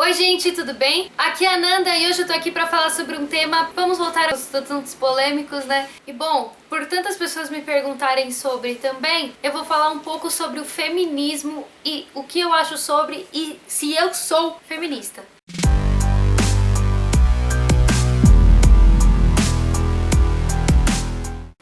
Oi gente, tudo bem? Aqui é a Nanda e hoje eu tô aqui pra falar sobre um tema, vamos voltar aos assuntos polêmicos, né? E bom, por tantas pessoas me perguntarem sobre também, eu vou falar um pouco sobre o feminismo e o que eu acho sobre e se eu sou feminista.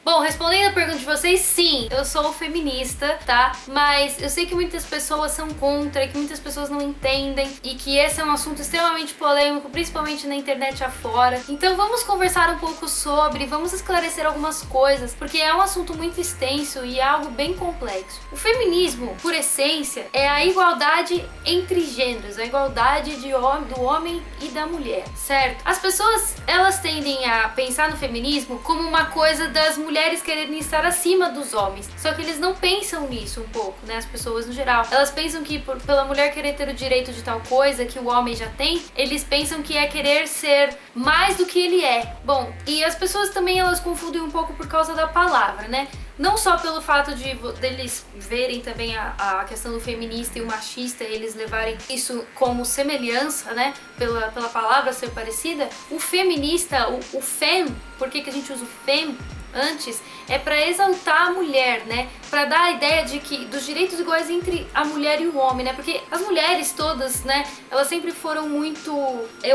Bom, respondendo a pergunta de vocês, sim, eu sou feminista, tá? Mas eu sei que muitas pessoas são contra, que muitas pessoas não entendem e que esse é um assunto extremamente polêmico, principalmente na internet afora. Então vamos conversar um pouco sobre, vamos esclarecer algumas coisas, porque é um assunto muito extenso e é algo bem complexo. O feminismo, por essência, é a igualdade entre gêneros, a igualdade do homem e da mulher, certo? As pessoas, elas tendem a pensar no feminismo como uma coisa das mulheres quererem estar acima dos homens. Só que eles não pensam nisso um pouco, né? As pessoas no geral. Elas pensam que pela mulher querer ter o direito de tal coisa que o homem já tem, eles pensam que é querer ser mais do que ele é. Bom, e as pessoas também elas confundem um pouco por causa da palavra, né? Não só pelo fato de deles verem também a questão do feminista e o machista, eles levarem isso como semelhança, né? Pela palavra ser parecida. O feminista, o fem, por que a gente usa o fem antes, é para exaltar a mulher, né? Para dar a ideia de que dos direitos iguais entre a mulher e o homem, né? Porque as mulheres todas, né, elas sempre foram muito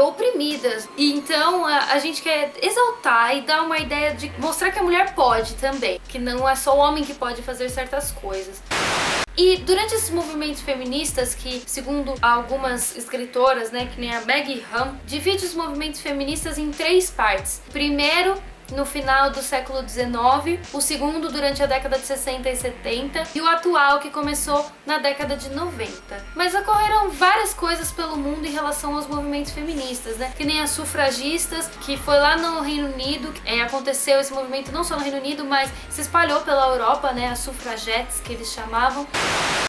oprimidas. E então a gente quer exaltar e dar uma ideia de mostrar que a mulher pode também, que não é só o homem que pode fazer certas coisas. E durante esses movimentos feministas, que segundo algumas escritoras, né, que nem a Maggie Ham, divide os movimentos feministas em três partes. Primeiro, no final do século XIX, o segundo durante a década de 60 e 70 e o atual que começou na década de 90. Mas ocorreram várias coisas pelo mundo em relação aos movimentos feministas, né? Que nem as sufragistas, que foi lá no Reino Unido, aconteceu esse movimento não só no Reino Unido, mas se espalhou pela Europa, né? As suffragettes que eles chamavam.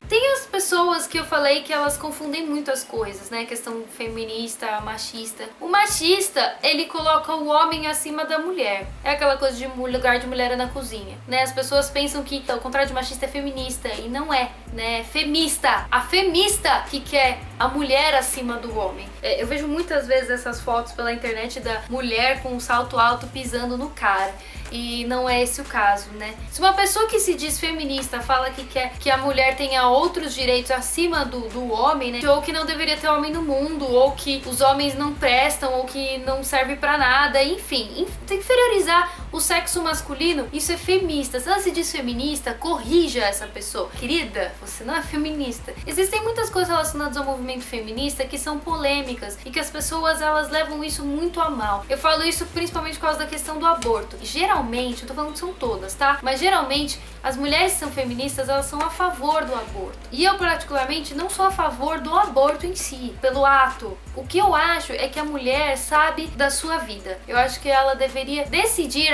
Tem as pessoas que eu falei que elas confundem muito as coisas, né? Questão feminista, machista. O machista, ele coloca o homem acima da mulher. É aquela coisa de lugar de mulher é na cozinha, né? As pessoas pensam que o contrário de machista é feminista e não é, né? É femista. A femista que quer a mulher acima do homem. Eu vejo muitas vezes essas fotos pela internet da mulher com um salto alto pisando no cara. E não é esse o caso, né? Se uma pessoa que se diz feminista fala que quer que a mulher tenha outros direitos acima do homem, né? Ou que não deveria ter homem no mundo, ou que os homens não prestam, ou que não serve pra nada, enfim, inferiorizar o sexo masculino, isso é feminista. Se ela se diz feminista, corrija essa pessoa. Querida, você não é feminista. Existem muitas coisas relacionadas ao movimento feminista que são polêmicas e que as pessoas elas levam isso muito a mal. Eu falo isso principalmente por causa da questão do aborto. Geralmente, eu tô falando que são todas, tá? Mas geralmente, as mulheres que são feministas, elas são a favor do aborto. E eu, particularmente, não sou a favor do aborto em si, pelo ato. O que eu acho é que a mulher sabe da sua vida. Eu acho que ela deveria decidir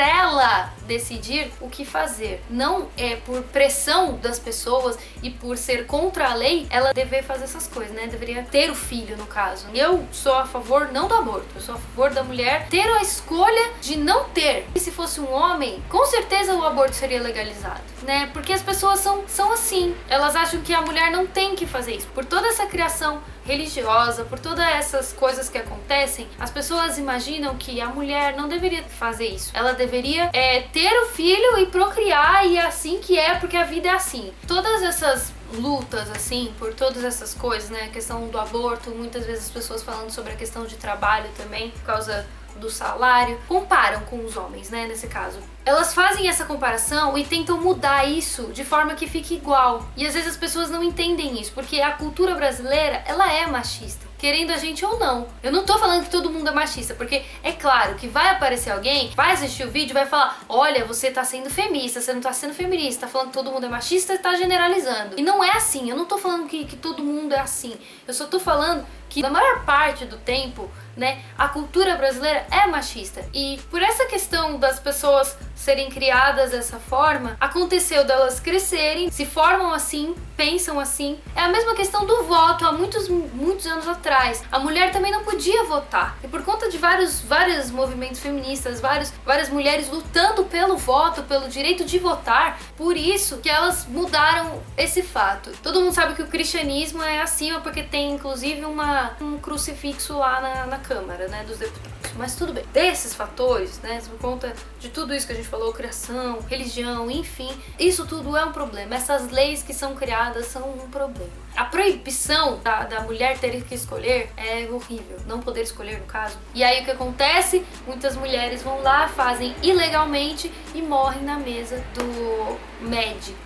o que fazer. Não é por pressão das pessoas e por ser contra a lei, ela dever fazer essas coisas, né? Deveria ter o filho, no caso. Eu sou a favor, não do aborto, eu sou a favor da mulher ter a escolha de não ter. E se fosse um homem, com certeza o aborto seria legalizado, né? Porque as pessoas são assim. Elas acham que a mulher não tem que fazer isso. Por toda essa criação religiosa, por todas essas coisas que acontecem, as pessoas imaginam que a mulher não deveria fazer isso. Ela deveria ter o filho e procriar, e é assim que é, porque a vida é assim. Todas essas lutas, assim, por todas essas coisas, né? A questão do aborto, muitas vezes as pessoas falando sobre a questão de trabalho também, por causa do salário, comparam com os homens, né, nesse caso. Elas fazem essa comparação e tentam mudar isso de forma que fique igual. E às vezes as pessoas não entendem isso, porque a cultura brasileira, ela é machista, querendo a gente ou não. Eu não tô falando que todo mundo é machista, porque é claro que vai aparecer alguém, vai assistir o vídeo e vai falar: olha, você tá sendo feminista, você não tá sendo feminista, tá falando que todo mundo é machista e tá generalizando. E não é assim, eu não tô falando que todo mundo é assim. Eu só tô falando que na maior parte do tempo, né, a cultura brasileira é machista. E por essa questão das pessoas serem criadas dessa forma, aconteceu delas crescerem, se formam assim, pensam assim. É a mesma questão do voto há muitos anos atrás. A mulher também não podia votar. E por conta de vários movimentos feministas, várias mulheres lutando pelo voto, pelo direito de votar, por isso que elas mudaram esse fato. Todo mundo sabe que o cristianismo é acima porque tem inclusive um crucifixo lá na Câmara, né, dos Deputados. Mas tudo bem. Desses fatores, né, por conta de tudo isso que a gente falou, criação, religião, enfim, isso tudo é um problema. Essas leis que são criadas são um problema. A proibição da mulher ter que escolher é horrível, não poder escolher no caso. E aí o que acontece? Muitas mulheres vão lá, fazem ilegalmente e morrem na mesa do médico.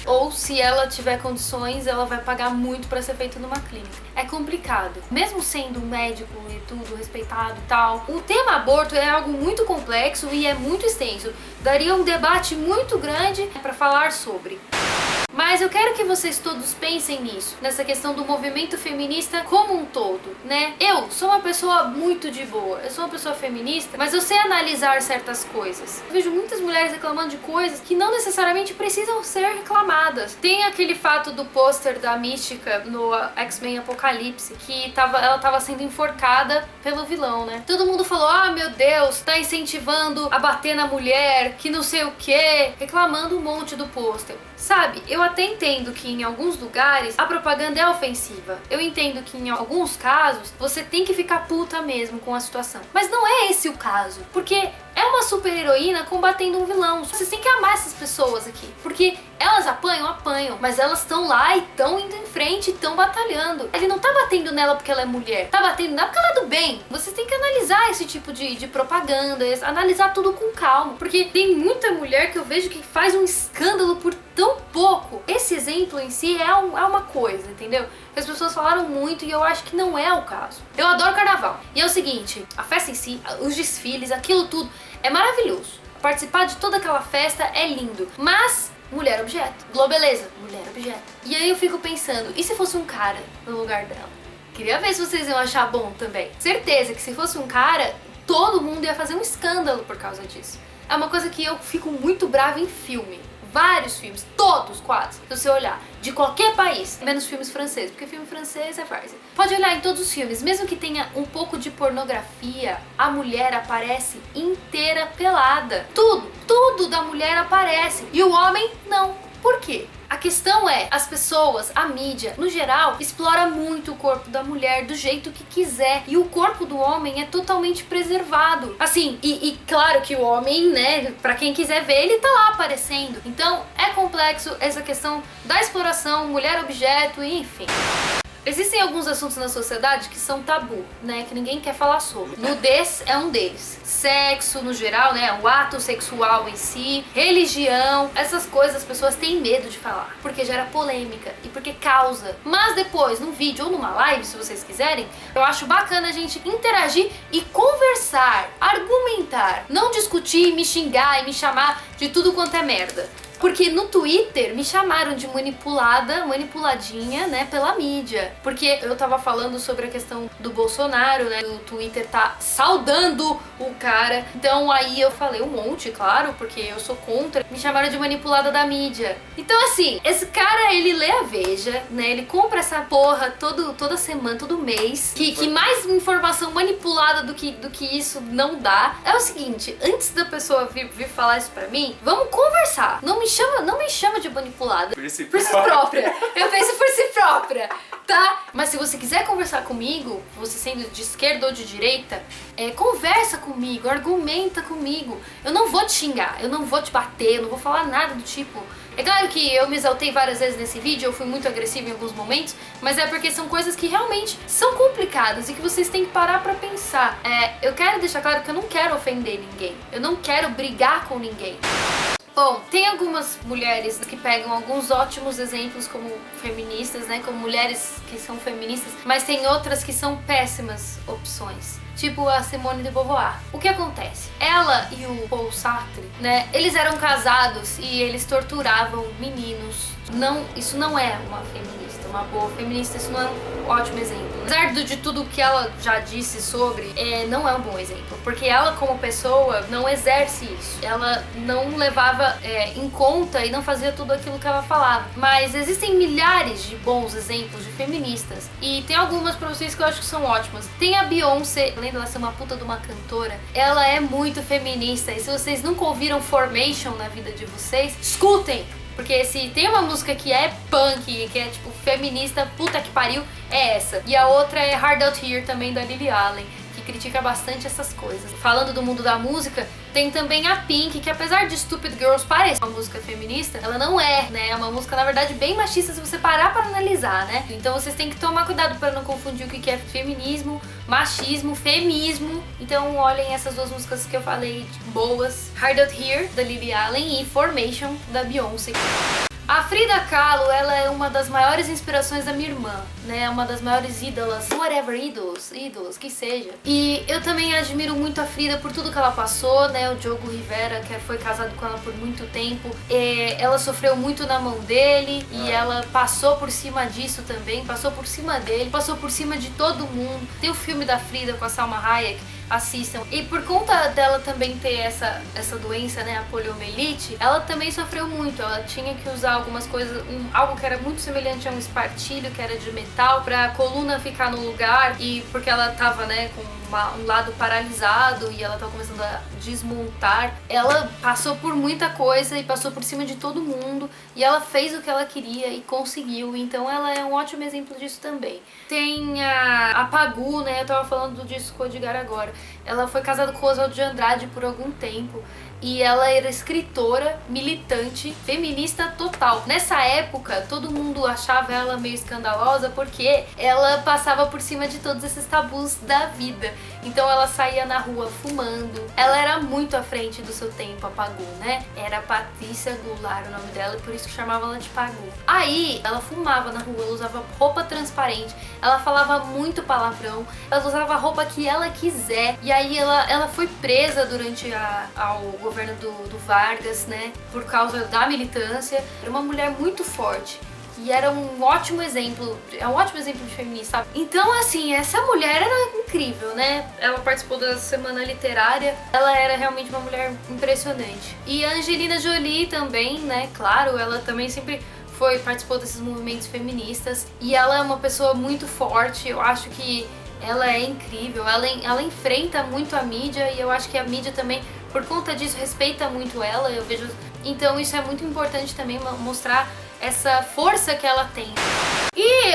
Ou se ela tiver condições, ela vai pagar muito para ser feito numa clínica. É complicado. Mesmo sendo médico e tudo, respeitado e tal, o tema aborto é algo muito complexo e é muito extenso. Daria um debate muito grande para falar sobre. Mas eu quero que vocês todos pensem nisso, nessa questão do movimento feminista como um todo, né? Eu sou uma pessoa muito de boa, eu sou uma pessoa feminista, mas eu sei analisar certas coisas. Eu vejo muitas mulheres reclamando de coisas que não necessariamente precisam ser reclamadas. Tem aquele fato do pôster da Mística no X-Men Apocalipse, que ela tava sendo enforcada pelo vilão, né? Todo mundo falou, ah, meu Deus, tá incentivando a bater na mulher, que não sei o que, reclamando um monte do pôster. Sabe, eu até entendo que em alguns lugares a propaganda é ofensiva. Eu entendo que em alguns casos você tem que ficar puta mesmo com a situação. Mas não é esse o caso, porque é uma super heroína combatendo um vilão. Vocês têm que amar essas pessoas aqui, porque elas apanham, mas elas estão lá e estão indo em frente e estão batalhando. Ele não tá batendo nela porque ela é mulher, tá batendo nela porque ela é do bem. Vocês têm que analisar esse tipo de propaganda, analisar tudo com calma, porque tem muita mulher que eu vejo que faz um escândalo por tão pouco. Esse exemplo em si é uma coisa, entendeu? As pessoas falaram muito e eu acho que não é o caso. Eu adoro carnaval. E é o seguinte, a festa em si, os desfiles, aquilo tudo, é maravilhoso. Participar de toda aquela festa é lindo. Mas mulher objeto. Globeleza, mulher objeto. E aí eu fico pensando, e se fosse um cara no lugar dela? Queria ver se vocês iam achar bom também. Certeza que se fosse um cara, todo mundo ia fazer um escândalo por causa disso. É uma coisa que eu fico muito brava em filme. Vários filmes, todos quase, se você olhar, de qualquer país, menos filmes franceses, porque filme francês é várzea. Pode olhar em todos os filmes, mesmo que tenha um pouco de pornografia, a mulher aparece inteira pelada. Tudo da mulher aparece, e o homem não. Por quê? A questão é, as pessoas, a mídia, no geral, explora muito o corpo da mulher do jeito que quiser. E o corpo do homem é totalmente preservado. Assim, e claro que o homem, né, pra quem quiser ver, ele tá lá aparecendo. Então, é complexo essa questão da exploração, mulher objeto, enfim. Existem alguns assuntos na sociedade que são tabu, né, que ninguém quer falar sobre. Nudez é um deles. Sexo, no geral, né, o ato sexual em si, religião, essas coisas as pessoas têm medo de falar, porque gera polêmica e porque causa. Mas depois, num vídeo ou numa live, se vocês quiserem, eu acho bacana a gente interagir e conversar, argumentar, não discutir, me xingar e me chamar de tudo quanto é merda. Porque no Twitter me chamaram de manipuladinha, né, pela mídia. Porque eu tava falando sobre a questão do Bolsonaro, né, o Twitter tá saudando o cara. Então aí eu falei um monte, claro, porque eu sou contra. Me chamaram de manipulada da mídia. Então assim, esse cara, ele lê a Veja, né, ele compra essa porra toda semana, todo mês. Que mais informação manipulada do que isso não dá. É o seguinte, antes da pessoa vir falar isso pra mim, vamos conversar. Não me chama de manipulada. Por si própria. Eu penso por si própria, tá? Mas se você quiser conversar comigo, você sendo de esquerda ou de direita, conversa comigo, argumenta comigo. Eu não vou te xingar, eu não vou te bater, eu não vou falar nada do tipo. É claro que eu me exaltei várias vezes nesse vídeo, eu fui muito agressiva em alguns momentos, mas é porque são coisas que realmente são complicadas e que vocês têm que parar pra pensar. Eu quero deixar claro que eu não quero ofender ninguém, eu não quero brigar com ninguém. Bom, tem algumas mulheres que pegam alguns ótimos exemplos como feministas, né, como mulheres que são feministas, mas tem outras que são péssimas opções. Tipo a Simone de Beauvoir. O que acontece? Ela e o Paul Sartre, né, eles eram casados e eles torturavam meninos. Não, isso não é uma feminista, uma boa feminista, isso não é um ótimo exemplo. Apesar de tudo que ela já disse sobre, não é um bom exemplo. Porque ela, como pessoa, não exerce isso. Ela não levava em conta e não fazia tudo aquilo que ela falava. Mas existem milhares de bons exemplos de feministas. E tem algumas pra vocês que eu acho que são ótimas. Tem a Beyoncé, além dela ser uma puta de uma cantora, ela é muito feminista. E se vocês nunca ouviram Formation na vida de vocês, escutem! Porque se tem uma música que é punk, que é tipo feminista, puta que pariu, é essa. E a outra é Hard Out Here, também da Lily Allen, que critica bastante essas coisas. Falando do mundo da música, tem também a Pink, que apesar de Stupid Girls parecer uma música feminista, ela não é, né? É uma música, na verdade, bem machista se você parar pra analisar, né? Então vocês têm que tomar cuidado pra não confundir o que é feminismo, machismo, femismo. Então olhem essas duas músicas que eu falei boas. Hard Out Here, da Lily Allen, e Formation, da Beyoncé. A Frida Kahlo, ela é uma das maiores inspirações da minha irmã, né? Uma das maiores ídolas, whatever, ídolos, que seja. E eu também admiro muito a Frida por tudo que ela passou, né? O Diogo Rivera, que foi casado com ela por muito tempo, ela sofreu muito na mão dele e ela passou por cima disso também, passou por cima dele, passou por cima de todo mundo. Tem o filme da Frida com a Salma Hayek, assistam. E por conta dela também ter essa doença, né, a poliomielite, ela também sofreu muito. Ela tinha que usar algumas coisas, algo que era muito semelhante a um espartilho, que era de metal, pra coluna ficar no lugar, e porque ela tava, né, com um lado paralisado e ela tava começando a desmontar. Ela passou por muita coisa e passou por cima de todo mundo, e ela fez o que ela queria e conseguiu. Então ela é um ótimo exemplo disso também. Tem a Pagu, né, eu tava falando disso com o Edgar agora. Ela foi casada com o Oswaldo de Andrade por algum tempo e ela era escritora, militante, feminista total. Nessa época, todo mundo achava ela meio escandalosa porque ela passava por cima de todos esses tabus da vida. Então ela saía na rua fumando. Ela era muito à frente do seu tempo, a Pagu, né? Era Patrícia Goulart o nome dela, e por isso que chamavam ela de Pagu. Aí, ela fumava na rua, ela usava roupa transparente, ela falava muito palavrão, ela usava a roupa que ela quiser. E aí ela foi presa durante ao governo do Vargas, né? Por causa da militância. Era uma mulher muito forte. E era um ótimo exemplo, é um ótimo exemplo de feminista, sabe? Então, assim, essa mulher era incrível, né? Ela participou da Semana Literária, ela era realmente uma mulher impressionante. E a Angelina Jolie também, né? Claro, ela também sempre participou desses movimentos feministas. E ela é uma pessoa muito forte, eu acho que ela é incrível, ela enfrenta muito a mídia, e eu acho que a mídia também, por conta disso, respeita muito ela, eu vejo. Então isso é muito importante também, mostrar essa força que ela tem. E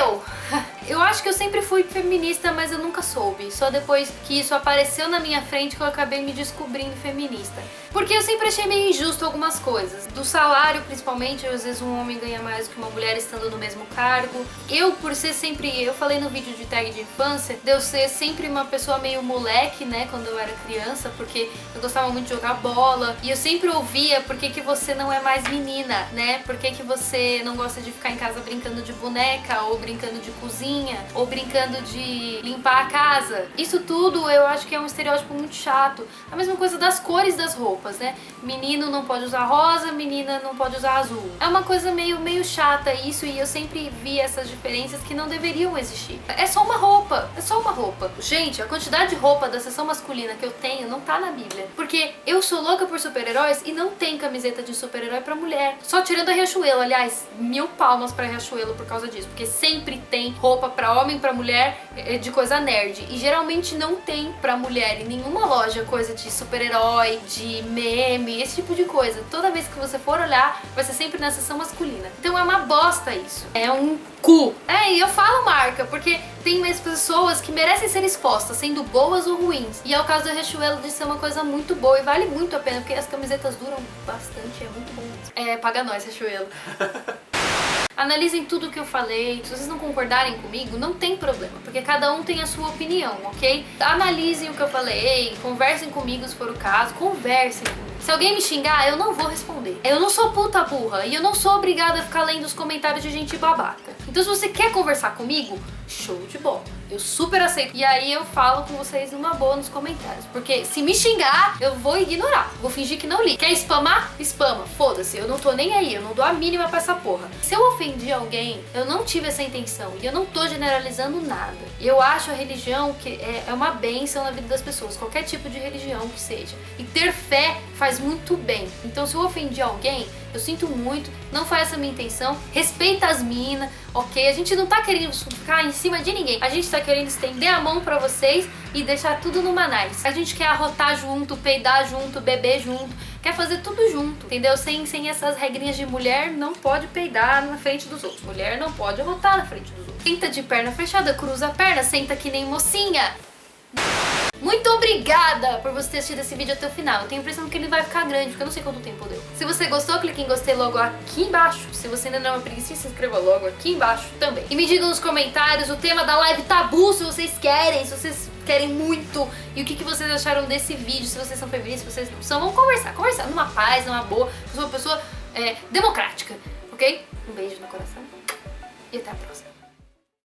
eu acho que eu sempre fui feminista, mas eu nunca soube. Só depois que isso apareceu na minha frente que eu acabei me descobrindo feminista. Porque eu sempre achei meio injusto algumas coisas. Do salário, principalmente, às vezes um homem ganha mais do que uma mulher estando no mesmo cargo. Eu, por ser sempre... Eu falei no vídeo de tag de infância, de eu ser sempre uma pessoa meio moleque, né, quando eu era criança, porque eu gostava muito de jogar bola. E eu sempre ouvia, por que você não é mais menina, né? Por que você não gosta de ficar em casa brincando de boneca, ou brincando de cozinha, ou brincando de limpar a casa. Isso tudo eu acho que é um estereótipo muito chato. A mesma coisa das cores das roupas, né? Menino não pode usar rosa, menina não pode usar azul. É uma coisa meio chata isso, e eu sempre vi essas diferenças que não deveriam existir. É só uma roupa, é só uma roupa. Gente, a quantidade de roupa da seção masculina que eu tenho não tá na Bíblia. Porque eu sou louca por super-heróis e não tem camiseta de super-herói pra mulher. Só tirando a Riachuelo, aliás, 1000 palmas pra Riachuelo por causa disso. Porque sempre tem roupa pra homem, pra mulher, de coisa nerd. E geralmente não tem pra mulher em nenhuma loja coisa de super-herói, de meme, esse tipo de coisa. Toda vez que você for olhar, vai ser sempre na seção masculina. Então é uma bosta isso. É um cu. E eu falo marca, porque tem mais pessoas que merecem ser expostas, sendo boas ou ruins. E é o caso da Riachuelo de ser uma coisa muito boa e vale muito a pena, porque as camisetas duram bastante, é muito bom. Paga nós, Riachuelo. Analisem tudo o que eu falei. Se vocês não concordarem comigo, não tem problema, porque cada um tem a sua opinião, ok? Analisem o que eu falei, conversem comigo se for o caso, conversem comigo. Se alguém me xingar, eu não vou responder. Eu não sou puta burra e eu não sou obrigada a ficar lendo os comentários de gente babaca. Então se você quer conversar comigo, show de bola. Eu super aceito. E aí eu falo com vocês numa boa nos comentários. Porque se me xingar, eu vou ignorar. Vou fingir que não li. Quer spamar? Spama. Foda-se, eu não tô nem aí. Eu não dou a mínima pra essa porra. Se eu ofendi alguém, eu não tive essa intenção. E eu não tô generalizando nada. Eu acho a religião que é uma bênção na vida das pessoas. Qualquer tipo de religião que seja. E ter fé faz muito bem. Então se eu ofendi alguém, eu sinto muito. Não foi essa a minha intenção. Respeita as minas, ok? A gente não tá querendo ficar em cima de ninguém. A gente tá querendo estender a mão pra vocês e deixar tudo numa nice. A gente quer arrotar junto, peidar junto, beber junto. Quer fazer tudo junto, entendeu? Sem essas regrinhas de mulher não pode peidar na frente dos outros. Mulher não pode arrotar na frente dos outros. Senta de perna fechada, cruza a perna, senta que nem mocinha. Muito obrigada por você ter assistido esse vídeo até o final. Eu tenho a impressão que ele vai ficar grande, porque eu não sei quanto tempo deu. Se você gostou, clique em gostei logo aqui embaixo. Se você ainda não é uma preguiça, se inscreva logo aqui embaixo também. E me digam nos comentários o tema da live tabu, se vocês querem, se vocês querem muito. E o que vocês acharam desse vídeo, se vocês são feministas, se vocês não são. Vamos conversar numa paz, numa boa. Eu sou uma pessoa democrática, ok? Um beijo no coração e até a próxima.